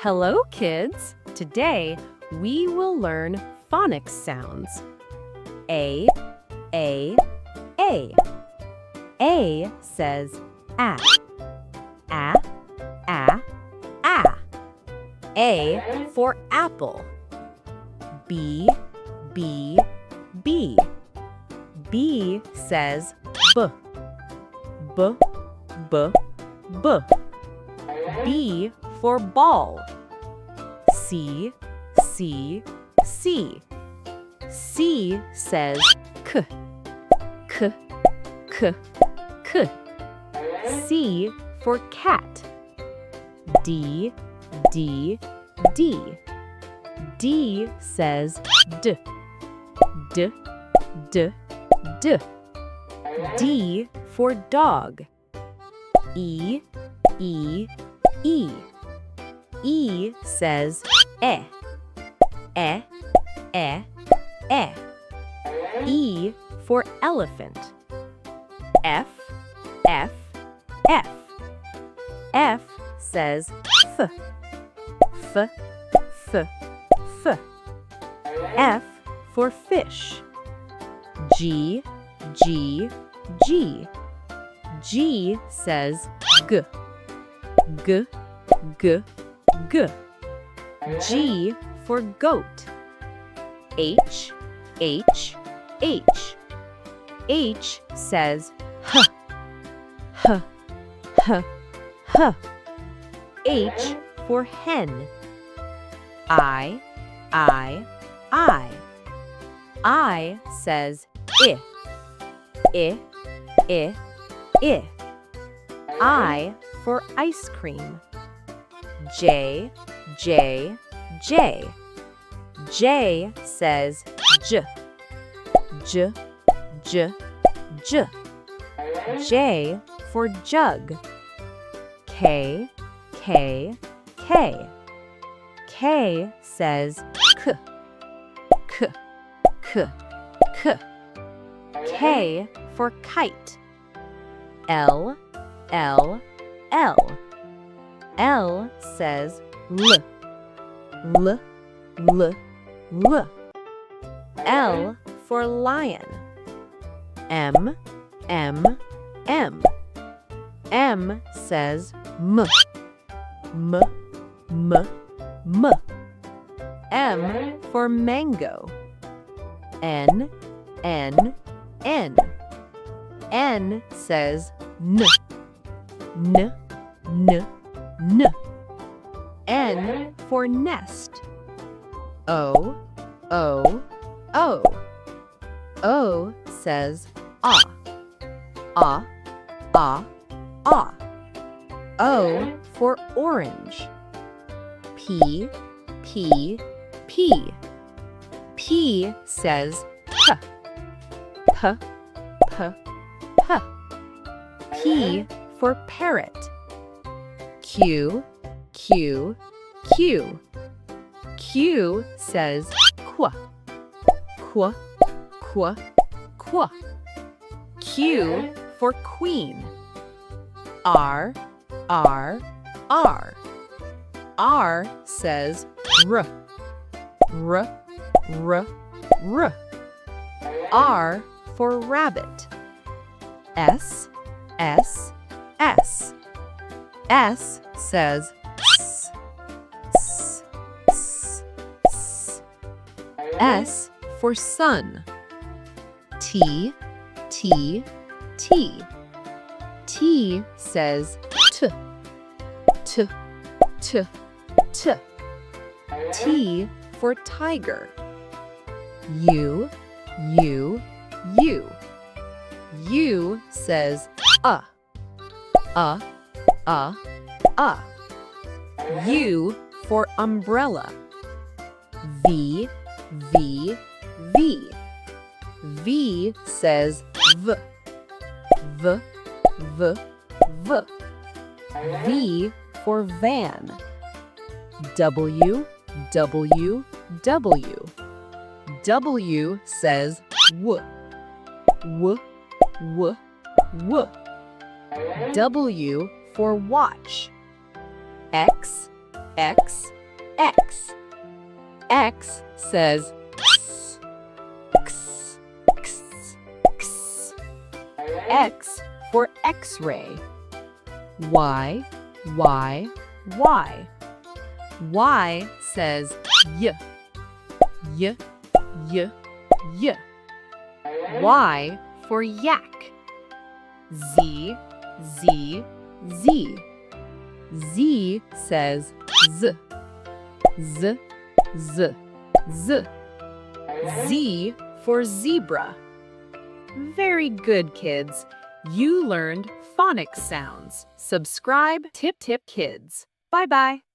Hello, kids! Today, we will learn phonics sounds. A, A, A. A says A. A, A, A. A for apple. B, B, B. B says B. B, B, B. B for ball. C, C, C. C says K. K, K, K. C for cat. D, D, D. D says D. D, D, D. D for dog. E, E, E. E says E. E, E, E. E for elephant. F, F, F. F says F. F, F, F. F for fish. G, G, G. G says G. G, G, G. G for goat. H, H, H. H says H. H, H, H. H for hen. I, I, I. I says I. I, I, I. I for ice cream. J, J, J. J says J. J, J, J. J for jug. K, K, K. K says K. K, K, K. K for kite. L, L, L. L says L. L, L, L. L for lion. M, M, M. M says M. M, M, M. M for mango. N, N, N. N says N. N, N, N. N for nest. O, O, O. O says Ah. Ah, Ah, Ah. O for orange. P, P, P. P says P. P, P, P. P for parrot. Q, Q, Q. Q says Qu. Qu, Qu, Qu. Q for queen. R, R, R. R says R. R, R, R. R for rabbit. S, S, S. S says S. S, S, S. S for sun. T, T, T. T says T. T, T, T. T for tiger. U, U, U. U says U. U for umbrella. V, V, V. V says V. V, V, V. V for van. W, W, W. W says W. W, W, W. W for watch. X, X, X. X says X, X, X, X. X for X-ray. Y, Y, Y. Y says Y, Y, Y, Y. Y for yak. Z, Z, Z. Z says Z, Z, Z, Z. Z for zebra. Very good, kids. You learned phonics sounds. Subscribe, Tip Tip Kids. Bye-bye.